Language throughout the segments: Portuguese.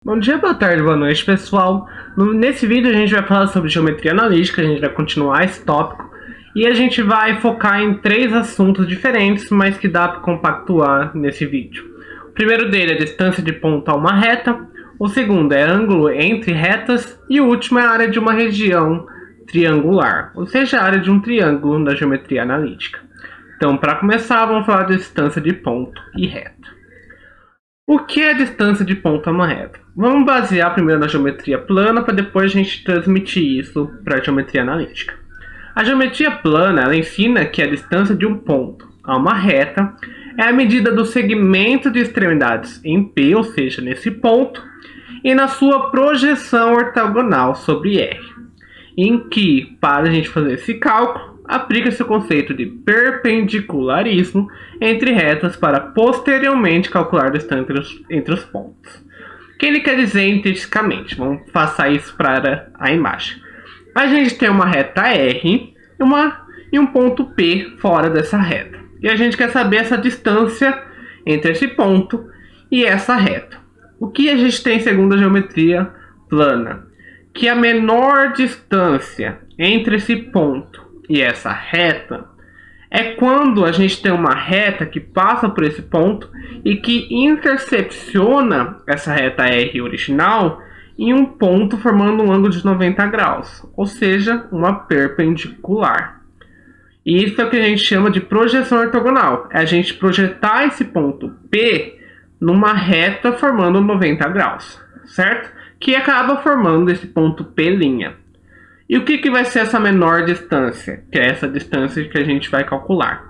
Bom dia, boa tarde, boa noite, pessoal. Nesse vídeo a gente vai falar sobre geometria analítica, a gente vai continuar esse tópico e a gente vai focar em três assuntos diferentes, mas que dá para compactuar nesse vídeo. O primeiro dele é a distância de ponto a uma reta, o segundo é ângulo entre retas e o último é a área de uma região triangular, ou seja, a área de um triângulo na geometria analítica. Então, para começar, vamos falar da distância de ponto e reta. O que é a distância de ponto a uma reta? Vamos basear primeiro na geometria plana para depois a gente transmitir isso para a geometria analítica. A geometria plana ela ensina que a distância de um ponto a uma reta é a medida do segmento de extremidades em P, ou seja, nesse ponto, e na sua projeção ortogonal sobre R, em que, para a gente fazer esse cálculo, aplica-se o conceito de perpendicularismo entre retas para posteriormente calcular a distância entre os pontos. O que ele quer dizer intrinsecamente? Vamos passar isso para a imagem. A gente tem uma reta R e um ponto P fora dessa reta. E a gente quer saber essa distância entre esse ponto e essa reta. O que a gente tem segundo a geometria plana? Que a menor distância entre esse ponto e essa reta é quando a gente tem uma reta que passa por esse ponto e que intercepciona essa reta R original em um ponto formando um ângulo de 90 graus, ou seja, uma perpendicular. E isso é o que a gente chama de projeção ortogonal, é a gente projetar esse ponto P numa reta formando 90 graus, certo? Que acaba formando esse ponto P'. E o que vai ser essa menor distância? Que é essa distância que a gente vai calcular.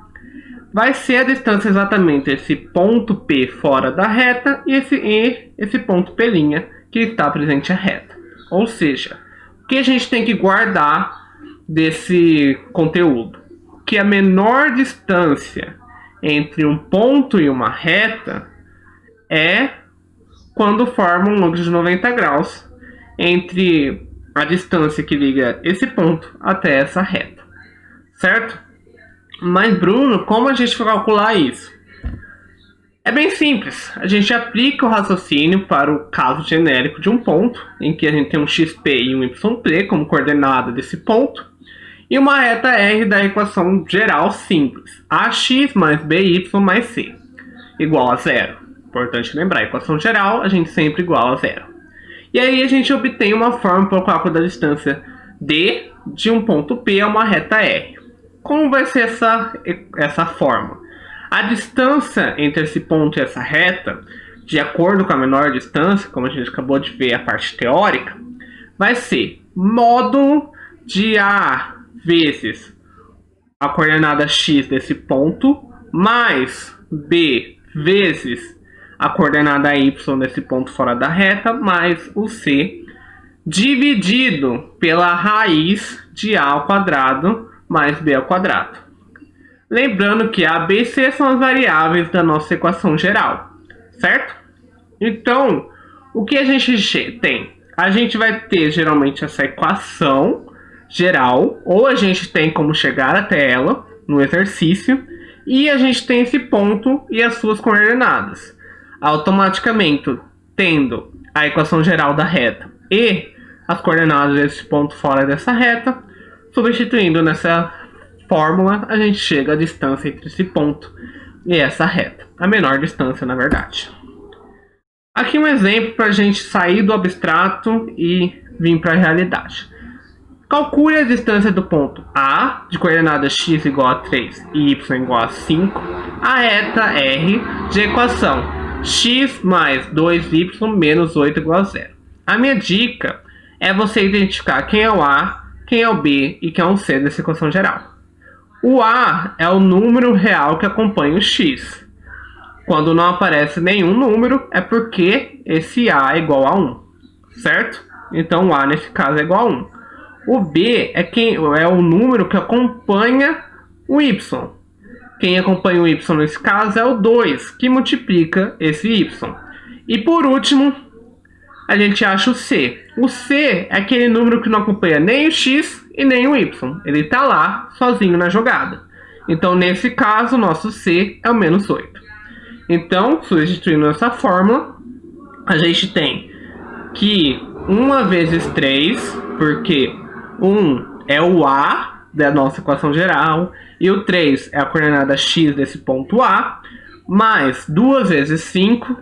Vai ser a distância exatamente esse ponto P fora da reta e esse ponto P' que está presente à reta. Ou seja, o que a gente tem que guardar desse conteúdo? Que a menor distância entre um ponto e uma reta é quando forma um ângulo de 90 graus entre a distância que liga esse ponto até essa reta, certo? Mas Bruno, como a gente vai calcular isso? É bem simples, a gente aplica o raciocínio para o caso genérico de um ponto, em que a gente tem um xp e um yp como coordenada desse ponto, e uma reta R da equação geral simples, ax mais by mais c, igual a zero. Importante lembrar, a equação geral a gente sempre iguala a zero. E aí a gente obtém uma forma para o cálculo da distância D de um ponto P a uma reta R. Como vai ser essa forma? A distância entre esse ponto e essa reta, de acordo com a menor distância, como a gente acabou de ver a parte teórica, vai ser módulo de A vezes a coordenada x desse ponto, mais B vezes a coordenada y desse ponto fora da reta, mais o c, dividido pela raiz de a ao quadrado mais b ao quadrado. Lembrando que a, b e c são as variáveis da nossa equação geral, certo? Então, o que a gente tem? A gente vai ter geralmente essa equação geral, ou a gente tem como chegar até ela no exercício, e a gente tem esse ponto e as suas coordenadas. Automaticamente, tendo a equação geral da reta e as coordenadas desse ponto fora dessa reta, substituindo nessa fórmula, a gente chega à distância entre esse ponto e essa reta, a menor distância, na verdade. Aqui um exemplo para a gente sair do abstrato e vir para a realidade. Calcule a distância do ponto A, de coordenadas x igual a 3 e y igual a 5, a reta R de equação x mais 2y menos 8 igual a 0. A minha dica é você identificar quem é o A, quem é o B e quem é o C dessa equação geral. O A é o número real que acompanha o x. Quando não aparece nenhum número, é porque esse A é igual a 1, certo? Então o A nesse caso é igual a 1. O B é o número que acompanha o y. Quem acompanha o y nesse caso é o 2, que multiplica esse y. E por último, a gente acha o c. O c é aquele número que não acompanha nem o x e nem o y. Ele está lá, sozinho na jogada. Então, nesse caso, o nosso c é o menos 8. Então, substituindo essa fórmula, a gente tem que 1 vezes 3, porque 1 é o A da nossa equação geral e o 3 é a coordenada x desse ponto A, mais 2 vezes 5,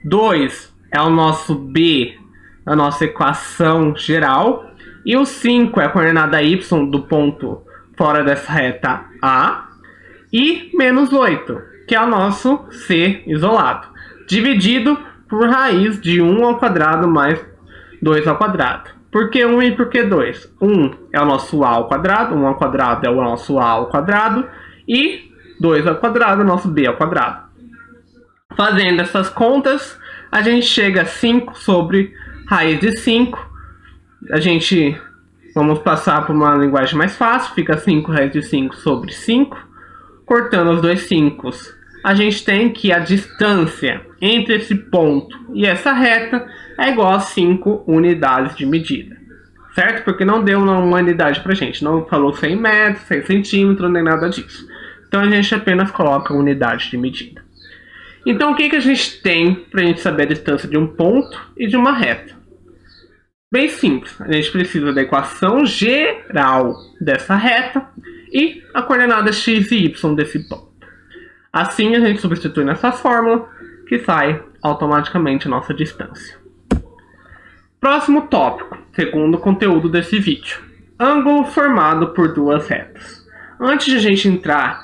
2 é o nosso B da nossa equação geral, e o 5 é a coordenada y do ponto fora dessa reta A, e menos 8, que é o nosso C isolado, dividido por raiz de 1 ao quadrado mais 2 ao quadrado. Por que 1 e por que 2? 1 é o nosso A ao quadrado, 1 ao quadrado é o nosso A ao quadrado, e 2 ao quadrado é o nosso B ao quadrado. Fazendo essas contas, a gente chega a 5 sobre raiz de 5. Vamos passar para uma linguagem mais fácil, fica 5 raiz de 5 sobre 5. Cortando os dois 5, a gente tem que a distância entre esse ponto e essa reta é igual a 5 unidades de medida, certo? Porque não deu uma unidade pra gente, não falou 100 metros, 100 centímetros, nem nada disso. Então a gente apenas coloca a unidade de medida. Então o que a gente tem pra gente saber a distância de um ponto e de uma reta? Bem simples, a gente precisa da equação geral dessa reta e a coordenada x e y desse ponto. Assim a gente substitui nessa fórmula que sai automaticamente a nossa distância. Próximo tópico, segundo conteúdo desse vídeo. Ângulo formado por duas retas. Antes de a gente entrar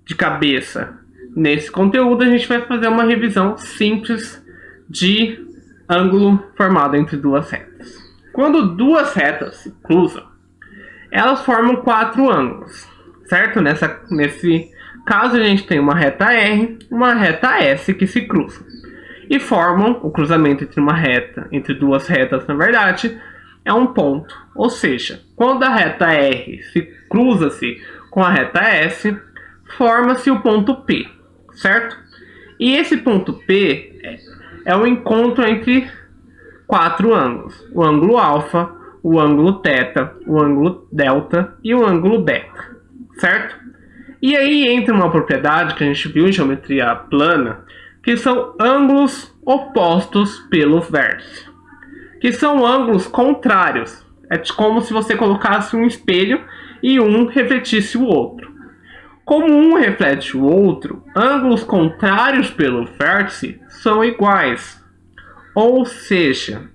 de cabeça nesse conteúdo, a gente vai fazer uma revisão simples de ângulo formado entre duas retas. Quando duas retas se cruzam, elas formam 4 ângulos, certo? Nesse caso, a gente tem uma reta R, uma reta S que se cruzam e formam o cruzamento entre duas retas, na verdade, é um ponto. Ou seja, quando a reta R se cruza-se com a reta S, forma-se o ponto P, certo? E esse ponto P é o encontro entre 4 ângulos: o ângulo alfa, o ângulo θ, o ângulo delta e o ângulo beta, certo? E aí entra uma propriedade que a gente viu em geometria plana, que são ângulos opostos pelo vértice, que são ângulos contrários. É como se você colocasse um espelho e um refletisse o outro. Como um reflete o outro, ângulos contrários pelo vértice são iguais. Ou seja,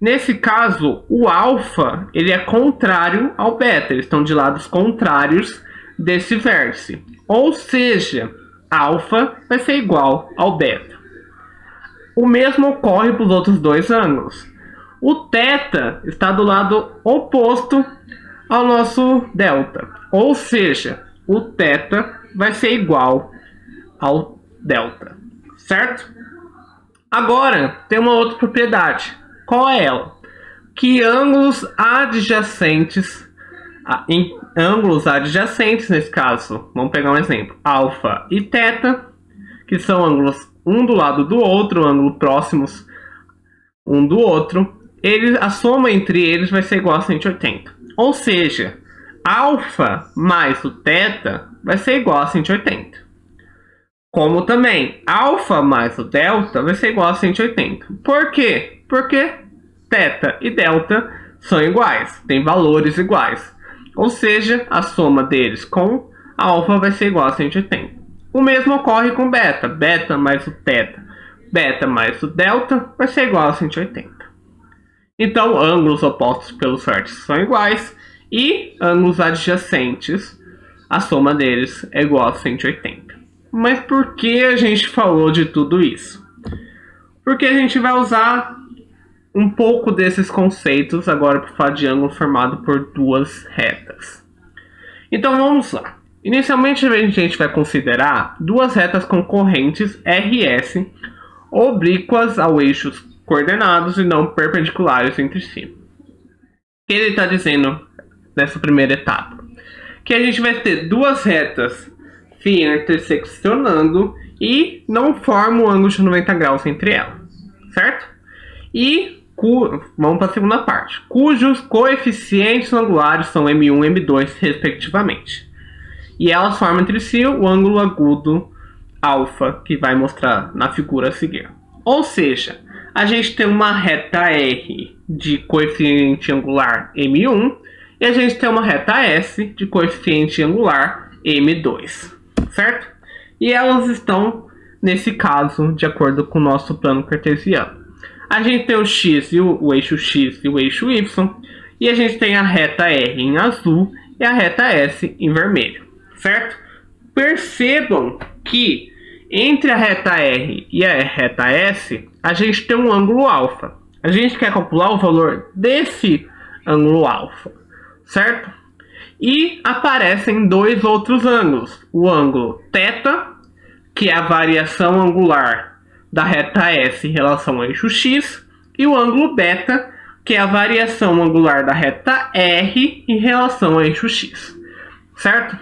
nesse caso, o alfa ele é contrário ao beta, eles estão de lados contrários desse vértice. Ou seja, alfa vai ser igual ao beta. O mesmo ocorre para os outros dois ângulos. O θ está do lado oposto ao nosso delta. Ou seja, o θ vai ser igual ao delta, certo? Agora, tem uma outra propriedade. Qual é ela? Que ângulos adjacentes, nesse caso, vamos pegar um exemplo, alfa e θ, que são ângulos um do lado do outro, ângulos próximos um do outro, a soma entre eles vai ser igual a 180. Ou seja, alfa mais o θ vai ser igual a 180. Como também, alfa mais o delta vai ser igual a 180. Por quê? Porque θ e delta são iguais, têm valores iguais. Ou seja, a soma deles com alfa vai ser igual a 180. O mesmo ocorre com beta. Beta mais o θ, beta mais o delta vai ser igual a 180. Então, ângulos opostos pelos vértices são iguais e ângulos adjacentes, a soma deles é igual a 180. Mas por que a gente falou de tudo isso? Porque a gente vai usar um pouco desses conceitos agora para falar de ângulo formado por duas retas. Então vamos lá. Inicialmente a gente vai considerar duas retas concorrentes RS oblíquas ao eixos coordenados e não perpendiculares entre si. O que ele está dizendo nessa primeira etapa? Que a gente vai ter duas retas interseccionando e não formam um ângulo de 90 graus entre elas, certo? E vamos para a segunda parte, cujos coeficientes angulares são M1 e M2 respectivamente. E elas formam entre si o ângulo agudo alfa, que vai mostrar na figura a seguir. Ou seja, a gente tem uma reta R de coeficiente angular M1 e a gente tem uma reta S de coeficiente angular M2, certo? E elas estão, nesse caso, de acordo com o nosso plano cartesiano. A gente tem o X e o eixo X e o eixo Y, e a gente tem a reta R em azul e a reta S em vermelho, certo? Percebam que entre a reta R e a reta S, a gente tem um ângulo alfa. A gente quer calcular o valor desse ângulo alfa, certo? E aparecem dois outros ângulos. O ângulo θ, que é a variação angular da reta S em relação ao eixo X, e o ângulo β, que é a variação angular da reta R em relação ao eixo X, certo?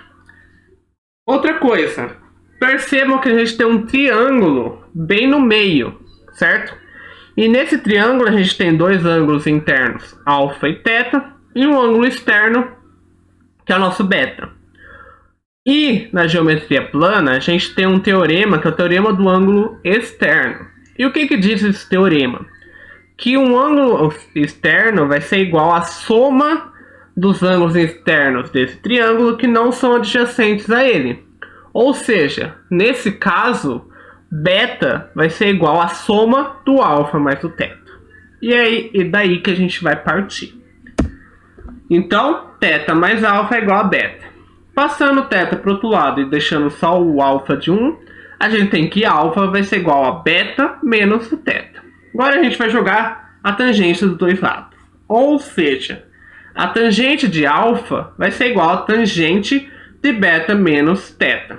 Outra coisa, percebam que a gente tem um triângulo bem no meio, certo? E nesse triângulo a gente tem dois ângulos internos, alfa e θ, e um ângulo externo, que é o nosso beta. E na geometria plana a gente tem um teorema, que é o teorema do ângulo externo. E o que diz esse teorema? Que um ângulo externo vai ser igual à soma dos ângulos externos desse triângulo que não são adjacentes a ele. Ou seja, nesse caso, beta vai ser igual à soma do alfa mais o θ. E daí que a gente vai partir. Então, θ mais alfa é igual a beta. Passando o θ para o outro lado e deixando só o alfa de 1, a gente tem que alfa vai ser igual a beta menos o θ. Agora a gente vai jogar a tangente dos dois lados. Ou seja, a tangente de alfa vai ser igual a tangente de beta menos θ.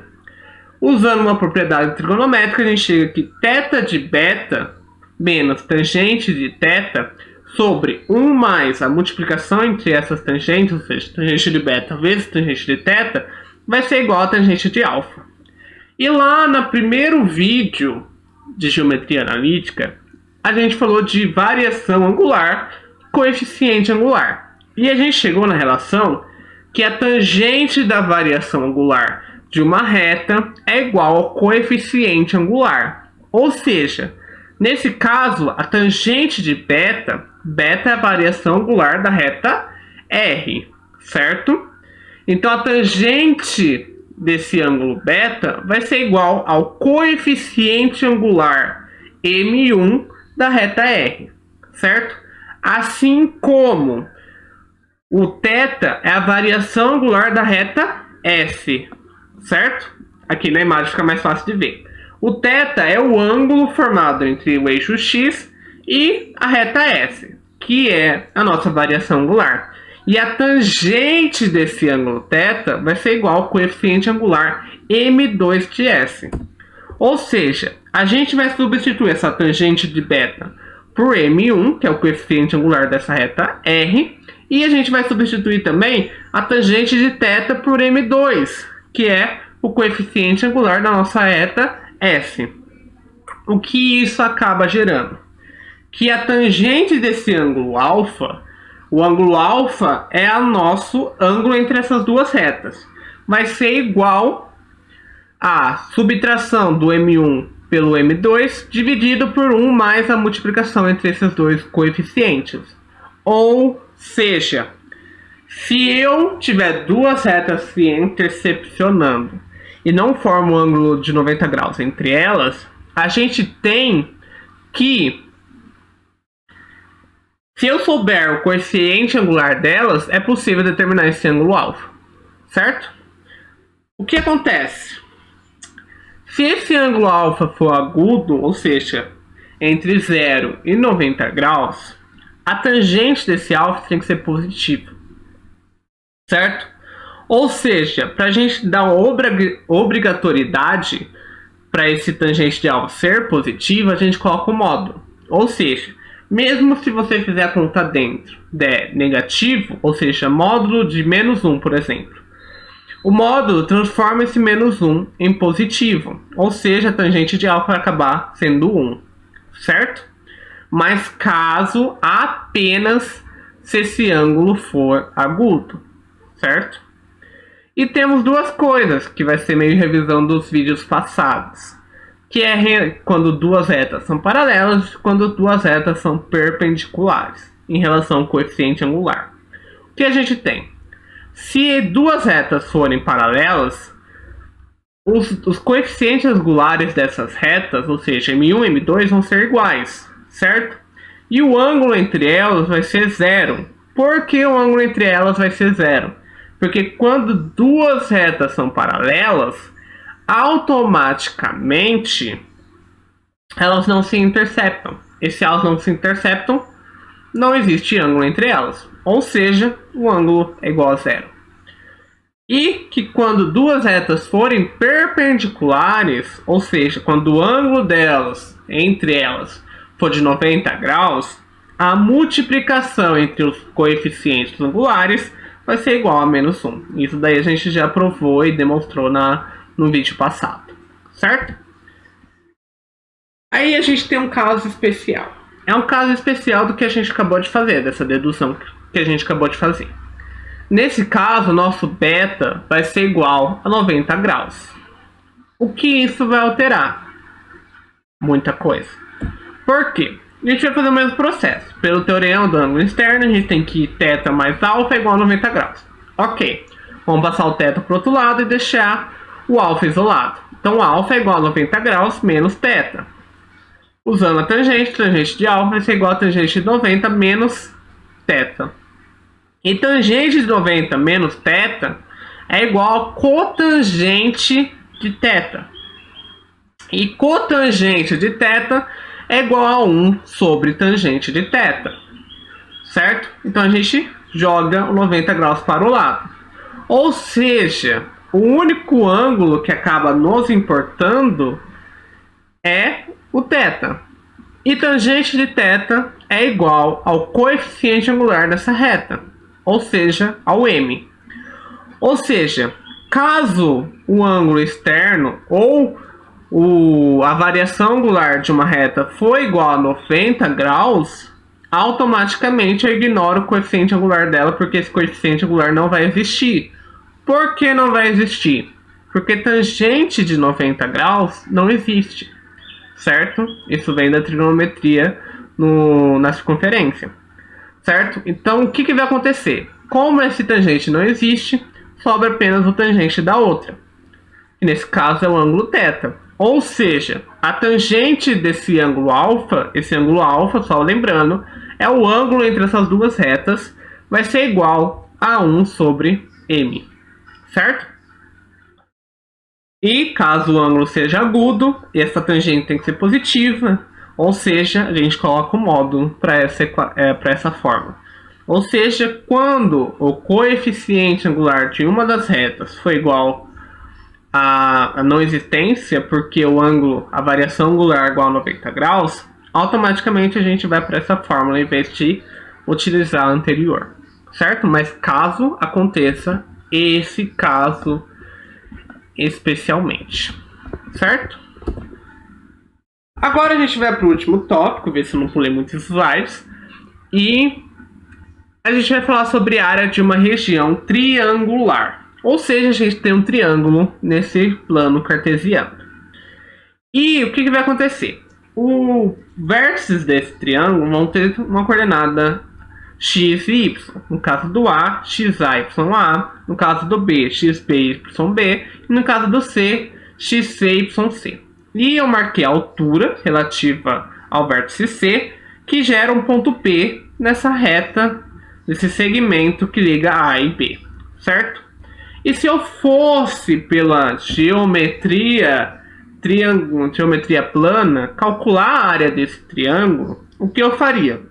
Usando uma propriedade trigonométrica, a gente chega que θ de beta menos tangente de θ sobre 1 mais a multiplicação entre essas tangentes, ou seja, tangente de beta vezes tangente de θ, vai ser igual a tangente de alfa. E lá no primeiro vídeo de geometria analítica, a gente falou de variação angular, coeficiente angular. E a gente chegou na relação que a tangente da variação angular de uma reta é igual ao coeficiente angular. Ou seja, nesse caso, a tangente de beta é a variação angular da reta R, certo? Então a tangente desse ângulo beta vai ser igual ao coeficiente angular M1 da reta R, certo? Assim como o θ é a variação angular da reta S, certo? Aqui na imagem fica mais fácil de ver. O θ é o ângulo formado entre o eixo X e a reta S, que é a nossa variação angular. E a tangente desse ângulo θ vai ser igual ao coeficiente angular M2 de S. Ou seja, a gente vai substituir essa tangente de beta por M1, que é o coeficiente angular dessa reta R, e a gente vai substituir também a tangente de θ por M2, que é o coeficiente angular da nossa reta S. O que isso acaba gerando? Que a tangente desse ângulo alfa, o ângulo alfa é o nosso ângulo entre essas duas retas, vai ser igual a subtração do M1 pelo M2 dividido por 1 mais a multiplicação entre esses dois coeficientes. Ou seja, se eu tiver duas retas se intercepcionando e não formo um ângulo de 90 graus entre elas, a gente tem que, se eu souber o coeficiente angular delas, é possível determinar esse ângulo alfa, certo? O que acontece? Se esse ângulo alfa for agudo, ou seja, entre 0 e 90 graus, a tangente desse alfa tem que ser positiva, certo? Ou seja, para a gente dar uma obrigatoriedade para esse tangente de alfa ser positivo, a gente coloca o módulo. Ou seja, mesmo se você fizer a conta dentro de negativo, ou seja, módulo de menos 1, por exemplo, o módulo transforma esse menos 1 em positivo, ou seja, a tangente de alfa vai acabar sendo 1, certo? Mas caso apenas se esse ângulo for agudo, certo? E temos duas coisas, que vai ser meio revisão dos vídeos passados, que é quando duas retas são paralelas e quando duas retas são perpendiculares em relação ao coeficiente angular. O que a gente tem? Se duas retas forem paralelas, os coeficientes angulares dessas retas, ou seja, M1 e M2, vão ser iguais, certo? E o ângulo entre elas vai ser zero. Por que o ângulo entre elas vai ser zero? Porque quando duas retas são paralelas, automaticamente elas não se interceptam. E se elas não se interceptam, não existe ângulo entre elas. Ou seja, o ângulo é igual a zero. E que quando duas retas forem perpendiculares, ou seja, quando o ângulo delas, entre elas, for de 90 graus, a multiplicação entre os coeficientes angulares vai ser igual a menos 1. Isso daí a gente já provou e demonstrou no vídeo passado, certo? Aí a gente tem um caso especial. É um caso especial do que a gente acabou de fazer, dessa dedução que a gente acabou de fazer. Nesse caso, nosso beta vai ser igual a 90 graus. O que isso vai alterar? Muita coisa. Por quê? A gente vai fazer o mesmo processo. Pelo teorema do ângulo externo, a gente tem que θ mais alfa é igual a 90 graus. Ok. Vamos passar o θ para o outro lado e deixar o alfa isolado. Então, alfa é igual a 90 graus menos θ. Usando a tangente de alfa vai ser igual a tangente de 90 menos θ. E tangente de 90 menos θ é igual a cotangente de θ. E cotangente de θ é igual a 1 sobre tangente de θ. Certo? Então a gente joga o 90 graus para o lado. Ou seja, o único ângulo que acaba nos importando é o θ. E tangente de θ é igual ao coeficiente angular dessa reta, ou seja, ao m. Ou seja, caso o ângulo externo ou a variação angular de uma reta for igual a 90 graus, automaticamente eu ignoro o coeficiente angular dela, porque esse coeficiente angular não vai existir. Por que não vai existir? Porque tangente de 90 graus não existe, certo? Isso vem da trigonometria na circunferência, certo? Então, o que vai acontecer? Como esse tangente não existe, sobra apenas o tangente da outra, que nesse caso é o ângulo θ. Ou seja, a tangente desse ângulo alfa, esse ângulo alfa, só lembrando, é o ângulo entre essas duas retas, vai ser igual a 1 sobre m, certo? E caso o ângulo seja agudo, essa tangente tem que ser positiva, ou seja, a gente coloca o módulo para essa forma. Ou seja, quando o coeficiente angular de uma das retas for igual a não existência, porque a variação angular é igual a 90 graus, automaticamente a gente vai para essa fórmula em vez de utilizar a anterior, certo? Mas caso aconteça esse caso especialmente, certo? Agora a gente vai para o último tópico, ver se eu não pulei muitos slides, e a gente vai falar sobre a área de uma região triangular. Ou seja, a gente tem um triângulo nesse plano cartesiano. E o que vai acontecer? Os vértices desse triângulo vão ter uma coordenada x e y. No caso do A, xa, y,a. No caso do B, xb, yb. E no caso do C, xc, yc. E eu marquei a altura relativa ao vértice C, que gera um ponto P nessa reta, nesse segmento que liga A e B, certo? E se eu fosse pela geometria plana, calcular a área desse triângulo, o que eu faria?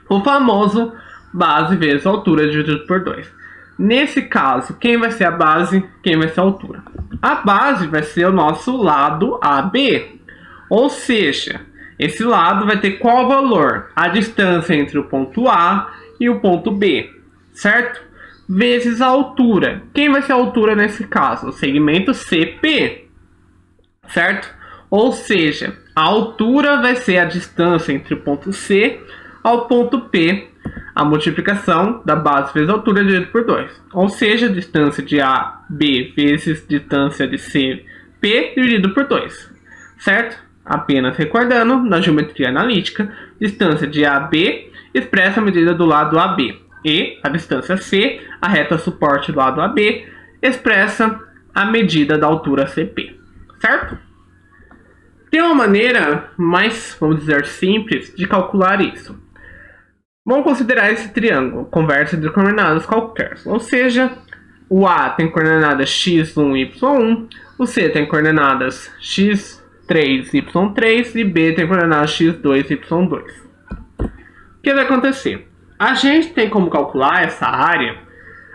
O famoso base vezes altura dividido por 2. Nesse caso, quem vai ser a base, quem vai ser a altura? A base vai ser o nosso lado AB. Ou seja, esse lado vai ter qual valor? A distância entre o ponto A e o ponto B, certo? Vezes a altura. Quem vai ser a altura nesse caso? O segmento CP, certo? Ou seja, a altura vai ser a distância entre o ponto C ao ponto P, a multiplicação da base vezes a altura dividido por 2. Ou seja, a distância de AB vezes distância de CP dividido por 2. certo? Apenas recordando, na geometria analítica, distância de A a B expressa a medida do lado AB e a distância C, a reta suporte do lado AB, expressa a medida da altura CP, certo? Tem uma maneira mais, vamos dizer, simples de calcular isso. Vamos considerar esse triângulo, conversa de coordenadas qualquer, ou seja, o A tem coordenadas x1, y1, o C tem coordenadas x3, y3 e B tem coordenadas x2, y2. O que vai acontecer? A gente tem como calcular essa área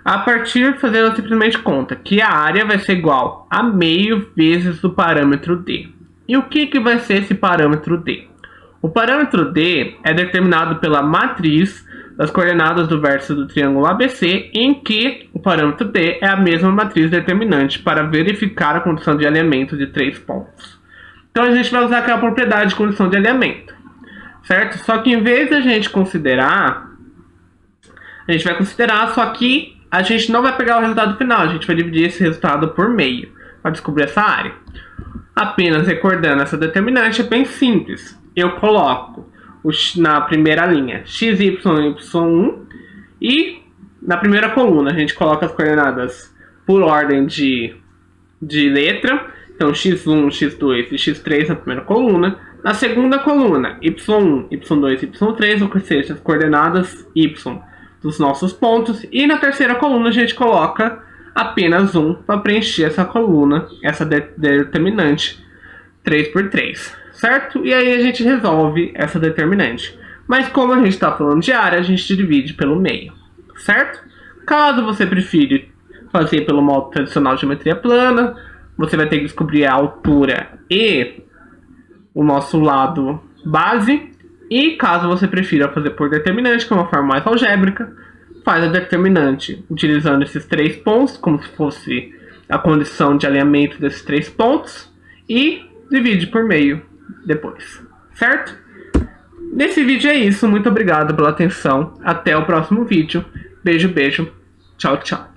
a partir fazendo simplesmente conta que a área vai ser igual a meio vezes o parâmetro D. E o que vai ser esse parâmetro D? O parâmetro D é determinado pela matriz das coordenadas do vértice do triângulo ABC, em que o parâmetro D é a mesma matriz determinante para verificar a condição de alinhamento de 3 pontos. Então a gente vai usar aquela propriedade de condição de alinhamento, certo? Só que em vez de a gente considerar, a gente vai considerar, só que a gente não vai pegar o resultado final, a gente vai dividir esse resultado por meio para descobrir essa área. Apenas recordando essa determinante é bem simples. Eu coloco na primeira linha x, y, y1 e na primeira coluna a gente coloca as coordenadas por ordem de letra. Então x1, x2 e x3 na primeira coluna. Na segunda coluna, y1, y2 e y3, ou seja, as coordenadas y dos nossos pontos. E na terceira coluna a gente coloca apenas 1 para preencher essa coluna, essa determinante 3 por 3. Certo? E aí a gente resolve essa determinante. Mas como a gente está falando de área, a gente divide pelo meio. Certo? Caso você prefira fazer pelo modo tradicional de geometria plana, você vai ter que descobrir a altura e o nosso lado base. E caso você prefira fazer por determinante, que é uma forma mais algébrica, faz a determinante utilizando esses 3 pontos, como se fosse a condição de alinhamento desses 3 pontos, e divide por meio depois, certo? Nesse vídeo é isso, muito obrigado pela atenção, até o próximo vídeo, beijo, beijo, tchau, tchau.